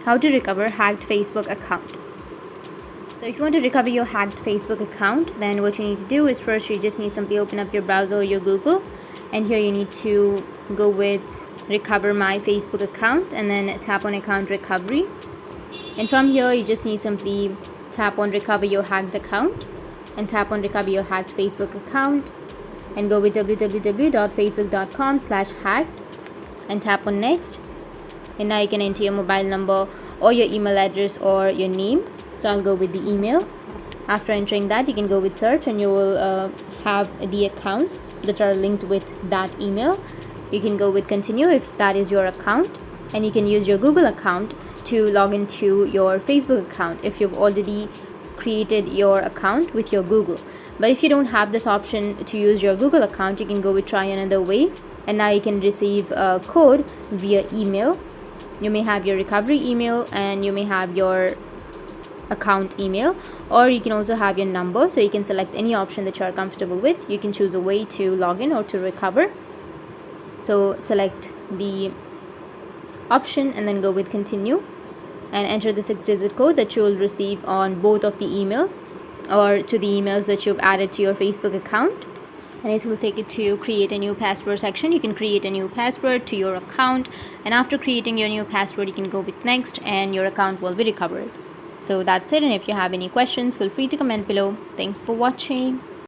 how to recover hacked Facebook account. So if you want to recover your hacked Facebook account, then what you need to do is first you just need to simply open up your browser or your Google, and here you need to go with recover my Facebook account and then tap on account recovery. And from here you just need to simply tap on recover your hacked account and tap on recover your hacked Facebook account and go with www.facebook.com/hacked and tap on next. And now you can enter your mobile number or your email address or your name. So I'll go with the email. After entering that, you can go with search and you will have the accounts that are linked with that email. You can go with continue if that is your account, and you can use your Google account to log into your Facebook account if you've already created your account with your Google. But if you don't have this option to use your Google account, you can go with try another way, and now you can receive a code via email. You may have your recovery email and you may have your account email, or you can also have your number. So you can select any option that you are comfortable with. You can choose a way to log in or to recover. So select the option and then go with continue and enter the 6-digit code that you will receive on both of the emails or to the emails that you've added to your Facebook account. And it will take it to create a new password section. You can create a new password to your account, and after creating your new password you can go with next and your account will be recovered. So that's it, and if you have any questions, feel free to comment below. Thanks for watching.